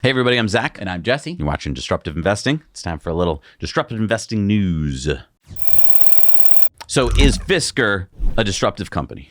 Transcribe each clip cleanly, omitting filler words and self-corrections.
Hey everybody, I'm Zach. And I'm Jesse. You're watching Disruptive Investing. It's time for a little disruptive investing news. So is Fisker a disruptive company?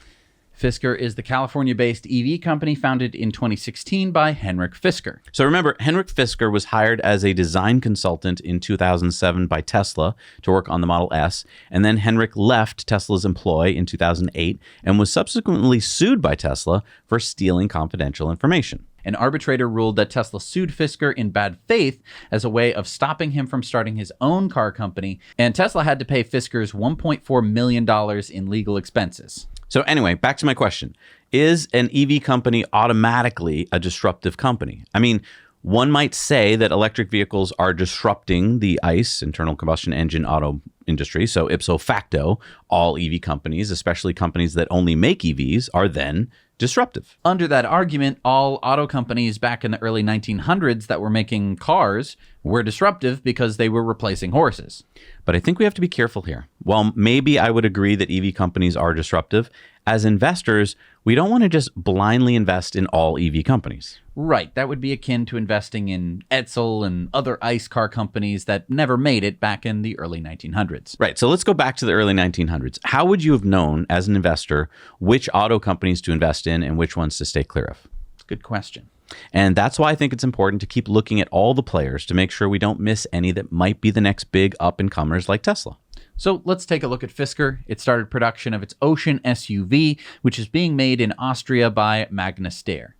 Fisker is the California-based EV company founded in 2016 by Henrik Fisker. So remember, Henrik Fisker was hired as a design consultant in 2007 by Tesla to work on the Model S, and then Henrik left Tesla's employ in 2008 and was subsequently sued by Tesla for stealing confidential information. An arbitrator ruled that Tesla sued Fisker in bad faith as a way of stopping him from starting his own car company, and Tesla had to pay Fisker's $1.4 million in legal expenses. So anyway, back to my question. Is an EV company automatically a disruptive company? I mean, one might say that electric vehicles are disrupting the ICE, internal combustion engine auto industry. So ipso facto, all EV companies, especially companies that only make EVs, are then disruptive. Under that argument, all auto companies back in the early 1900s that were making cars were disruptive because they were replacing horses. But I think we have to be careful here. While maybe I would agree that EV companies are disruptive, as investors, we don't want to just blindly invest in all EV companies. Right. That would be akin to investing in Edsel and other ICE car companies that never made it back in the early 1900s. Right. So let's go back to the early 1900s. How would you have known as an investor which auto companies to invest in and which ones to stay clear of? Good question. And that's why I think it's important to keep looking at all the players to make sure we don't miss any that might be the next big up-and-comers like Tesla. So let's take a look at Fisker. It started production of its Ocean SUV, which is being made in Austria by Magna Steyr.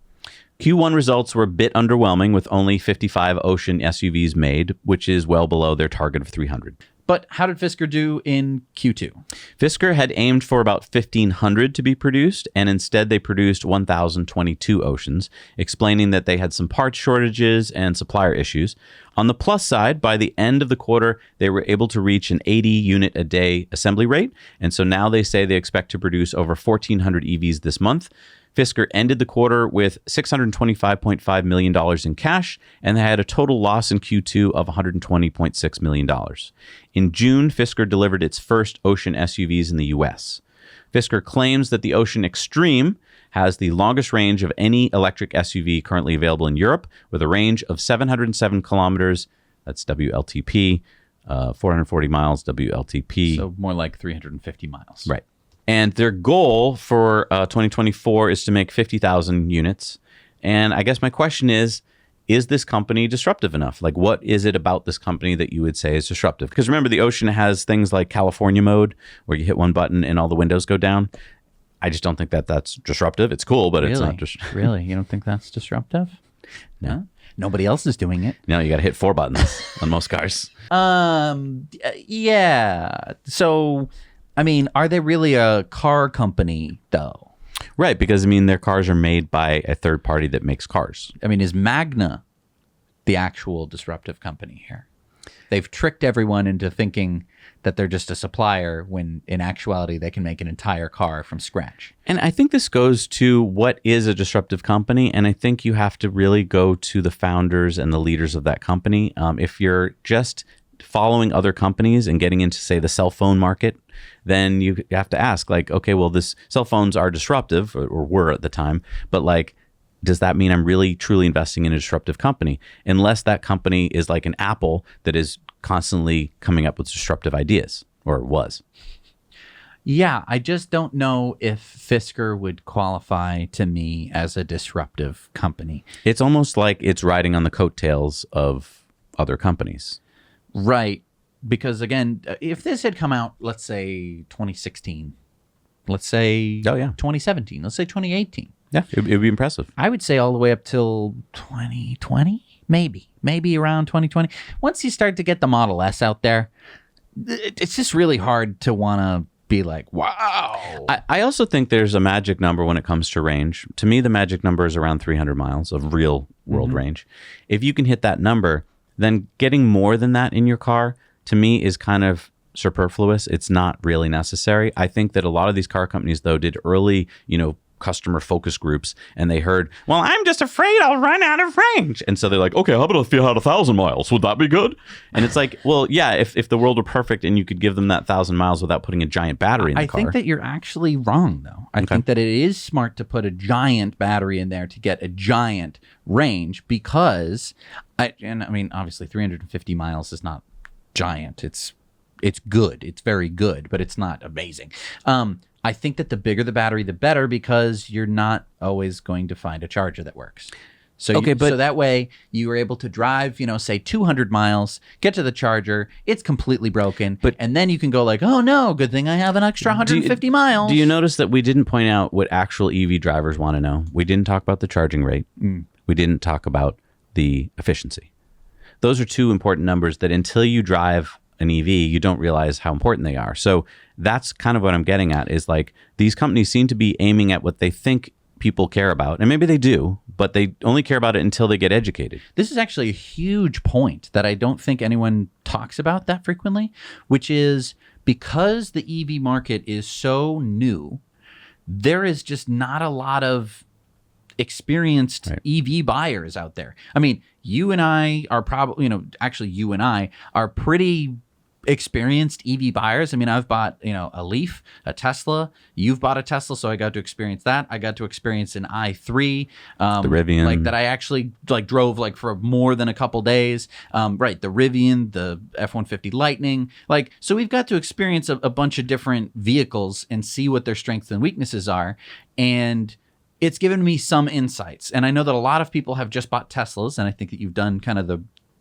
Q1 results were a bit underwhelming with only 55 Ocean SUVs made, which is well below their target of 300. But how did Fisker do in Q2? Fisker had aimed for about 1,500 to be produced, and instead they produced 1,022 Oceans, explaining that they had some parts shortages and supplier issues. On the plus side, by the end of the quarter, they were able to reach an 80 unit a day assembly rate, and so now they say they expect to produce over 1,400 EVs this month. Fisker ended the quarter with $625.5 million in cash, and they had a total loss in Q2 of $120.6 million. In June, Fisker delivered its first Ocean SUVs in the US. Fisker claims that the Ocean Extreme has the longest range of any electric SUV currently available in Europe, with a range of 707 kilometers, that's WLTP, 440 miles WLTP. So more like 350 miles. Right. And their goal for 2024 is to make 50,000 units. And I guess my question is this company disruptive enough? Like, what is it about this company that you would say is disruptive? Because remember, the Ocean has things like California mode, where you hit one button and all the windows go down. I just don't think that that's disruptive. It's cool, but it's not disruptive. Really? You don't think that's disruptive? No. Nobody else is doing it. No, you got to hit 4 buttons on most cars. Yeah. So, I mean, are they really a car company, though? Right, because, I mean, their cars are made by a third party that makes cars. I mean, is Magna the actual disruptive company here? They've tricked everyone into thinking that they're just a supplier when in actuality they can make an entire car from scratch. And I think this goes to what is a disruptive company. And I think you have to really go to the founders and the leaders of that company. If you're just following other companies and getting into, say, the cell phone market, then you have to ask, like, okay, well, this cell phones are disruptive, or were at the time, but like, does that mean I'm really truly investing in a disruptive company? Unless that company is like an Apple that is constantly coming up with disruptive ideas, or was. Yeah, I just don't know if Fisker would qualify to me as a disruptive company. It's almost like it's riding on the coattails of other companies. Right. Because again, if this had come out, let's say 2016, let's say 2017, let's say 2018. Yeah, it'd be impressive. I would say all the way up till 2020, maybe around 2020. Once you start to get the Model S out there, it's just really hard to want to be like, wow. I also think there's a magic number when it comes to range. To me, the magic number is around 300 miles of real world range. If you can hit that number, then getting more than that in your car, to me, is kind of superfluous. It's not really necessary. I think that a lot of these car companies, though, did early, customer focus groups, and they heard, well, I'm just afraid I'll run out of range. And so they're like, okay, how about if you had 1,000 miles? Would that be good? And it's like, well, yeah, if the world were perfect and you could give them that 1,000 miles without putting a giant battery in the car. I think that you're actually wrong, though. I think that it is smart to put a giant battery in there to get a giant range because, obviously 350 miles is not giant. It's good. It's very good, but it's not amazing. I think that the bigger the battery, the better, because you're not always going to find a charger that works. So so that way you are able to drive, say 200 miles, get to the charger, it's completely broken, and then you can go like, oh no, good thing I have an extra 150 miles. Do you notice that we didn't point out what actual EV drivers want to know? We didn't talk about the charging rate. We didn't talk about the efficiency. Those are two important numbers that until you drive an EV, you don't realize how important they are. So that's kind of what I'm getting at, is like these companies seem to be aiming at what they think people care about. And maybe they do, but they only care about it until they get educated. This is actually a huge point that I don't think anyone talks about that frequently, which is because the EV market is so new, there is just not a lot of experienced EV buyers out there. I mean, you and I are probably, you and I are pretty experienced EV buyers. I mean, I've bought, a Leaf, a Tesla. You've bought a Tesla, so I got to experience that. I got to experience an i3, the Rivian, that I actually drove for more than a couple days. The Rivian, the F-150 Lightning. So we've got to experience a bunch of different vehicles and see what their strengths and weaknesses are. And it's given me some insights. And I know that a lot of people have just bought Teslas, and I think that you've done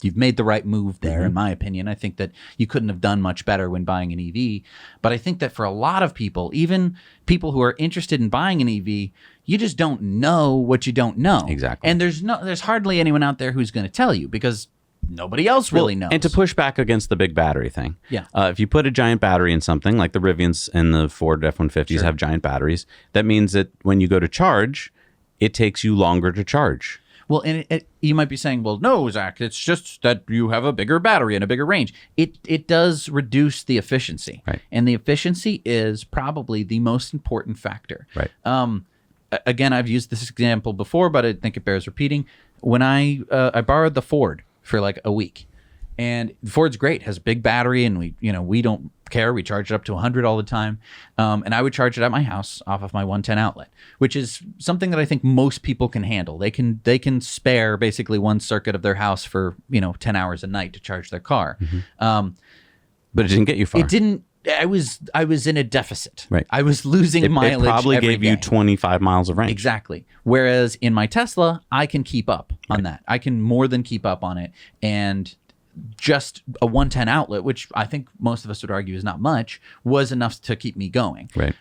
you've made the right move there, in my opinion. I think that you couldn't have done much better when buying an EV. But I think that for a lot of people, even people who are interested in buying an EV, you just don't know what you don't know. Exactly. And there's hardly anyone out there who's going to tell you, because nobody else really knows. And to push back against the big battery thing. Yeah. If you put a giant battery in something, like the Rivians and the Ford F-150s have giant batteries, that means that when you go to charge, it takes you longer to charge. Well, and you might be saying, well, no, Zach, it's just that you have a bigger battery and a bigger range. It does reduce the efficiency. Right. And the efficiency is probably the most important factor. Right. Again, I've used this example before, but I think it bears repeating. When I borrowed the Ford for a week, and Ford's great, has a big battery, and we don't care. We charge it up to 100 all the time. And I would charge it at my house off of my 110 outlet, which is something that I think most people can handle. They can spare basically one circuit of their house for 10 hours a night to charge their car. But it didn't get you far. It didn't. I was in a deficit. Right. I was losing mileage. It probably every gave you day. 25 miles of range. Exactly. Whereas in my Tesla, I can keep up on that. I can more than keep up on it. And just a 110 outlet, which I think most of us would argue is not much, was enough to keep me going. Right.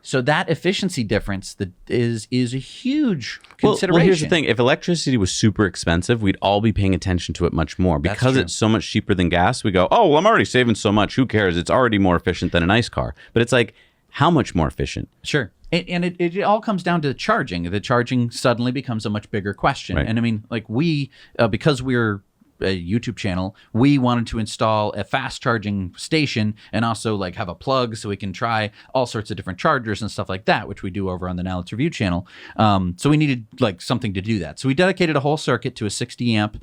So that efficiency difference is a huge consideration. Well, here's the thing. If electricity was super expensive, we'd all be paying attention to it much more. Because it's so much cheaper than gas, we go, oh, well, I'm already saving so much. Who cares? It's already more efficient than a nice car. But it's like, how much more efficient? Sure. And it all comes down to the charging. The charging suddenly becomes a much bigger question. Right. And I mean, because we're a YouTube channel, we wanted to install a fast charging station and also have a plug so we can try all sorts of different chargers and stuff like that, which we do over on the Now Let's Review channel. So we needed something to do that. So we dedicated a whole circuit to a 60 amp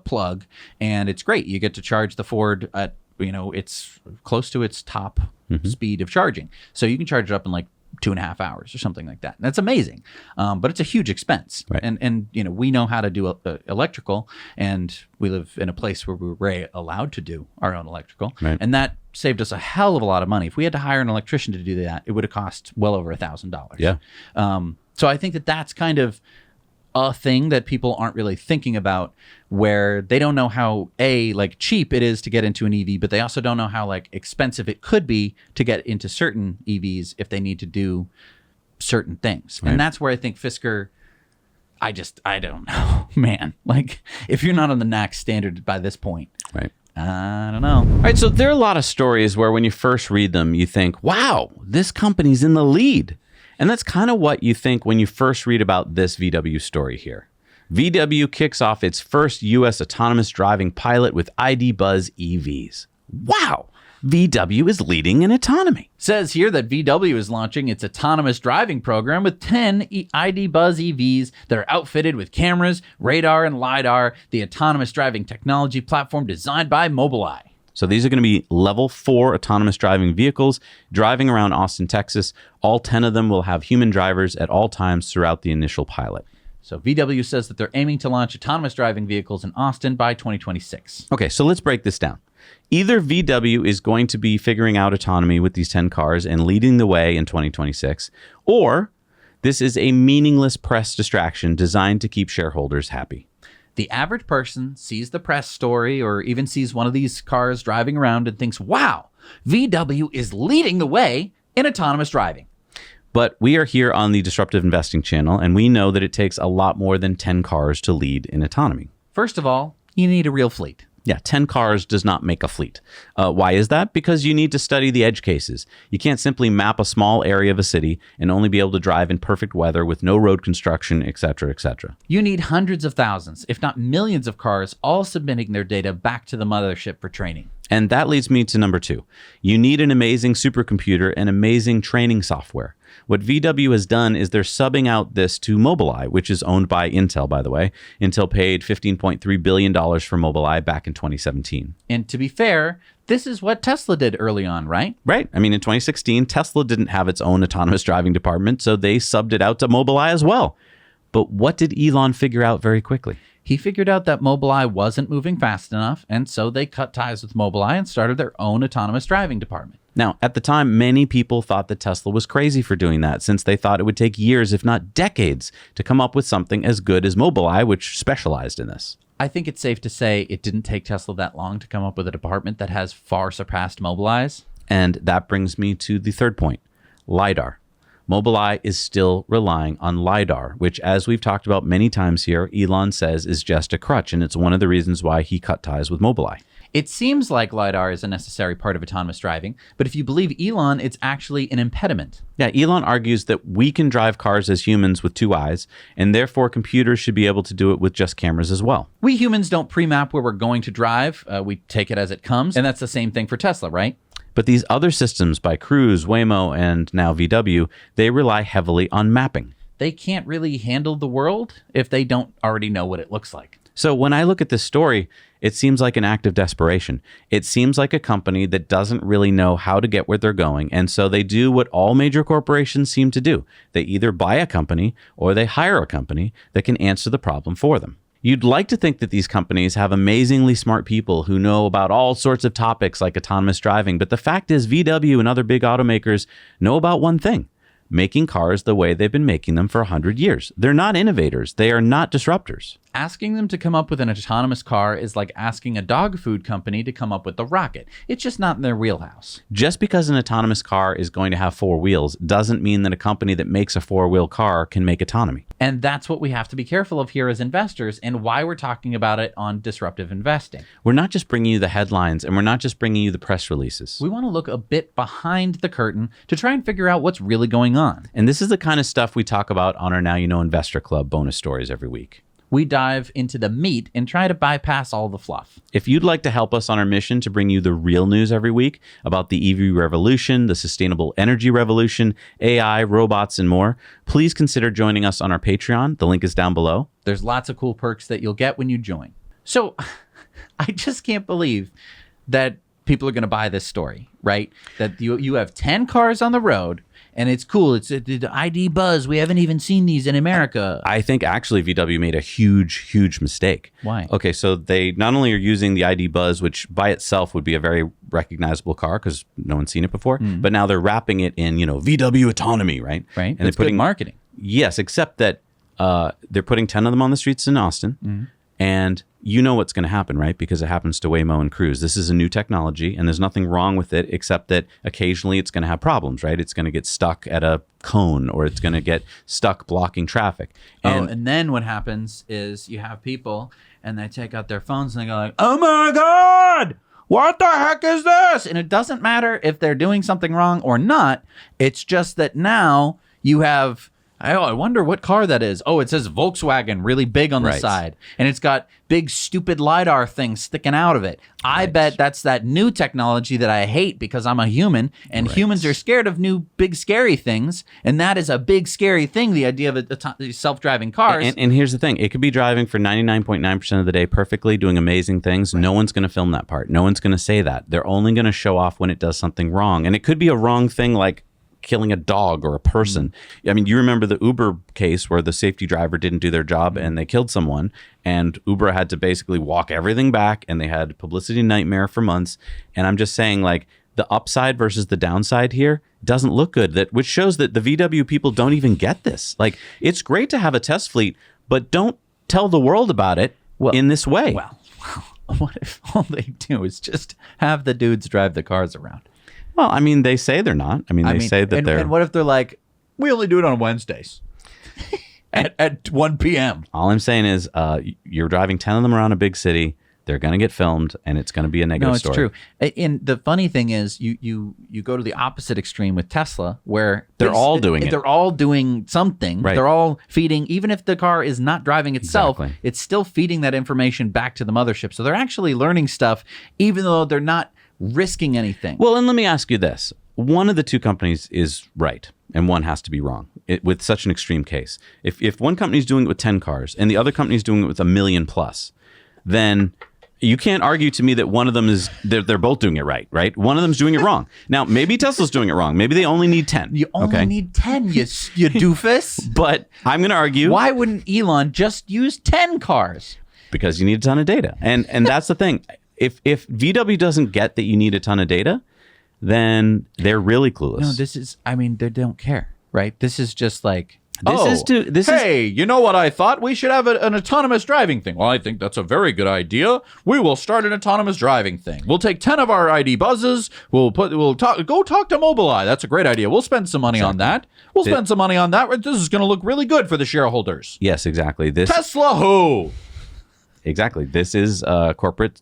plug, and it's great. You get to charge the Ford at, it's close to its top speed of charging. So you can charge it up in 2.5 hours or something like that. That's amazing. But it's a huge expense. Right. And we know how to do electrical, and we live in a place where we're allowed to do our own electrical. Right. And that saved us a hell of a lot of money. If we had to hire an electrician to do that, it would have cost well over $1,000. Yeah. So I think that that's kind of a thing that people aren't really thinking about, where they don't know how cheap it is to get into an EV, but they also don't know how expensive it could be to get into certain EVs if they need to do certain things. Right. And that's where I think Fisker, I don't know, man. If you're not on the NACS standard by this point, Right. I don't know. All right, so there are a lot of stories where when you first read them, you think, wow, this company's in the lead. And that's kind of what you think when you first read about this VW story here. VW kicks off its first U.S. autonomous driving pilot with ID Buzz EVs. Wow! VW is leading in autonomy. Says here that VW is launching its autonomous driving program with 10 ID Buzz EVs that are outfitted with cameras, radar, and LiDAR, the autonomous driving technology platform designed by Mobileye. So these are going to be level 4 autonomous driving vehicles driving around Austin, Texas. All 10 of them will have human drivers at all times throughout the initial pilot. So VW says that they're aiming to launch autonomous driving vehicles in Austin by 2026. Okay, so let's break this down. Either VW is going to be figuring out autonomy with these 10 cars and leading the way in 2026, or this is a meaningless press distraction designed to keep shareholders happy. The average person sees the press story or even sees one of these cars driving around and thinks, wow, VW is leading the way in autonomous driving. But we are here on the Disruptive Investing channel, and we know that it takes a lot more than 10 cars to lead in autonomy. First of all, you need a real fleet. Yeah, 10 cars does not make a fleet. Why is that? Because you need to study the edge cases. You can't simply map a small area of a city and only be able to drive in perfect weather with no road construction, etc., etc. You need hundreds of thousands, if not millions of cars, all submitting their data back to the mothership for training. And that leads me to number 2. You need an amazing supercomputer and amazing training software. What VW has done is they're subbing out this to Mobileye, which is owned by Intel, by the way. Intel paid $15.3 billion for Mobileye back in 2017. And to be fair, this is what Tesla did early on, right? Right. I mean, in 2016, Tesla didn't have its own autonomous driving department, so they subbed it out to Mobileye as well. But what did Elon figure out very quickly? He figured out that Mobileye wasn't moving fast enough, and so they cut ties with Mobileye and started their own autonomous driving department. Now, at the time, many people thought that Tesla was crazy for doing that, since they thought it would take years, if not decades, to come up with something as good as Mobileye, which specialized in this. I think it's safe to say it didn't take Tesla that long to come up with a department that has far surpassed Mobileye's. And that brings me to the third point, LiDAR. Mobileye is still relying on LiDAR, which, as we've talked about many times here, Elon says is just a crutch, and it's one of the reasons why he cut ties with Mobileye. It seems like LiDAR is a necessary part of autonomous driving, but if you believe Elon, it's actually an impediment. Yeah, Elon argues that we can drive cars as humans with 2 eyes, and therefore computers should be able to do it with just cameras as well. We humans don't pre-map where we're going to drive. We take it as it comes, and that's the same thing for Tesla, right? But these other systems by Cruise, Waymo, and now VW, they rely heavily on mapping. They can't really handle the world if they don't already know what it looks like. So when I look at this story, it seems like an act of desperation. It seems like a company that doesn't really know how to get where they're going, and so they do what all major corporations seem to do. They either buy a company or they hire a company that can answer the problem for them. You'd like to think that these companies have amazingly smart people who know about all sorts of topics like autonomous driving, but the fact is VW and other big automakers know about one thing: making cars the way they've been making them for 100 years. They're not innovators. They are not disruptors. Asking them to come up with an autonomous car is like asking a dog food company to come up with the rocket. It's just not in their wheelhouse. Just because an autonomous car is going to have 4 wheels doesn't mean that a company that makes a 4-wheel car can make autonomy. And that's what we have to be careful of here as investors, and why we're talking about it on Disruptive Investing. We're not just bringing you the headlines, and we're not just bringing you the press releases. We want to look a bit behind the curtain to try and figure out what's really going on. And this is the kind of stuff we talk about on our Now You Know Investor Club bonus stories every week. We dive into the meat and try to bypass all the fluff. If you'd like to help us on our mission to bring you the real news every week about the EV revolution, the sustainable energy revolution, AI, robots, and more, please consider joining us on our Patreon. The link is down below. There's lots of cool perks that you'll get when you join. So I just can't believe that people are going to buy this story, right? That you have 10 cars on the road, and it's cool. It's the ID Buzz. We haven't even seen these in America. I think actually VW made a huge mistake. Why? Okay, so they not only are using the ID Buzz, which by itself would be a very recognizable car because no one's seen it before, but now they're wrapping it in, VW Autonomy, right? Right. And they're putting putting marketing. Yes, except that they're putting 10 of them on the streets in Austin. And you know what's going to happen, right? Because it happens to Waymo and Cruise. This is a new technology, and there's nothing wrong with it except that occasionally it's going to have problems, right? It's going to get stuck at a cone, or it's going to get stuck blocking traffic. And then what happens is you have people, and they take out their phones, and they go like, "Oh my God, what the heck is this?" And it doesn't matter if they're doing something wrong or not. It's just that now you have I wonder what car that is. Oh, it says Volkswagen really big on the Right. side. And it's got big, stupid LiDAR things sticking out of it. I bet that's that new technology that I hate because I'm a human, and humans are scared of new, big, scary things. And that is a big, scary thing, the idea of self-driving cars. And here's the thing. It could be driving for 99.9% of the day perfectly, doing amazing things. No one's going to film that part. No one's going to say that. They're only going to show off when it does something wrong. And it could be a wrong thing like killing a dog or a person. I mean, you remember the Uber case where the safety driver didn't do their job and they killed someone, and Uber had to basically walk everything back, and they had a publicity nightmare for months. And I'm just saying, like, the upside versus the downside here doesn't look good, which shows that the VW people don't even get this. Like, it's great to have a test fleet, but don't tell the world about it in this way. Well, what if all they do is just have the dudes drive the cars around? Well, I mean, they say they're not. I mean, they say that they're... And what if they're like, we only do it on Wednesdays at 1 p.m.? All I'm saying is you're driving 10 of them around a big city. They're going to get filmed, and it's going to be a negative story. No, it's true. And the funny thing is you go to the opposite extreme with Tesla, where they're all doing it. They're all doing something. Right. They're all feeding, even if the car is not driving itself, Exactly. it's still feeding that information back to the mothership. So they're actually learning stuff, even though they're not risking anything. Well, and let me ask you this. One of the two companies is right, and one has to be wrong with such an extreme case. If one company is doing it with 10 cars and the other company is doing it with 1 million plus, then you can't argue to me that one of them is, they're both doing it right? One of them's doing it wrong. Now, maybe Tesla's doing it wrong. Maybe they only need 10. You only need 10, you doofus. But I'm going to argue... Why wouldn't Elon just use 10 cars? Because you need a ton of data. And that's the thing. If VW doesn't get that you need a ton of data, then they're really clueless. No, this is, I mean, they don't care, right? This is just like, you know what I thought? We should have an autonomous driving thing. Well, I think that's a very good idea. We will start an autonomous driving thing. We'll take 10 of our ID buzzes. Go talk to Mobileye. That's a great idea. We'll spend some money on that. Spend some money on that. This is going to look really good for the shareholders. Yes, exactly. Tesla who? Exactly. This is corporate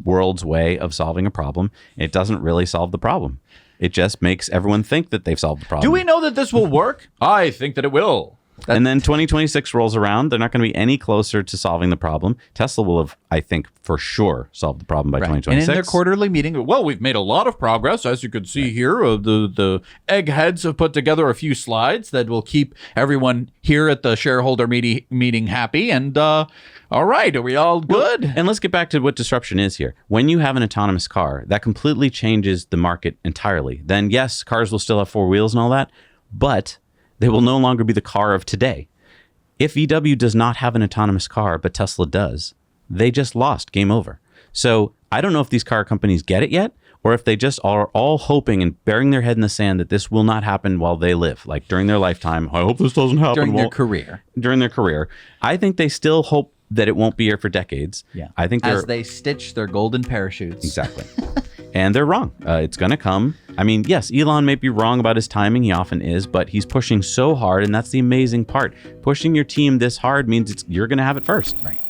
world's way of solving a problem. It doesn't really solve the problem. It just makes everyone think that they've solved the problem. Do we know that this will work? I think that it will. And then 2026 rolls around. They're not going to be any closer to solving the problem. Tesla will have, I think, for sure solved the problem by 2026. And in their quarterly meeting, well, we've made a lot of progress, as you can see here. The eggheads have put together a few slides that will keep everyone here at the shareholder meeting happy. And all right, are we all good? Well, and let's get back to what disruption is here. When you have an autonomous car, that completely changes the market entirely. Then, yes, cars will still have 4 wheels and all that, but they will no longer be the car of today. If VW does not have an autonomous car, but Tesla does, they just lost. Game over. So I don't know if these car companies get it yet, or if they just are all hoping and burying their head in the sand that this will not happen while they live, like during their lifetime. I hope this doesn't happen. during their career. During their career. I think they still hope that it won't be here for decades. Yeah. I think as they stitch their golden parachutes. Exactly. And they're wrong. It's going to come. I mean, yes, Elon may be wrong about his timing. He often is, but he's pushing so hard, and that's the amazing part. Pushing your team this hard means you're going to have it first. Right.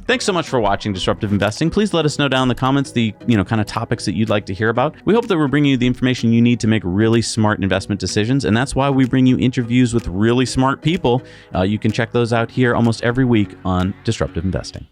Thanks so much for watching Disruptive Investing. Please let us know down in the comments the kind of topics that you'd like to hear about. We hope that we're bringing you the information you need to make really smart investment decisions, and that's why we bring you interviews with really smart people. You can check those out here almost every week on Disruptive Investing.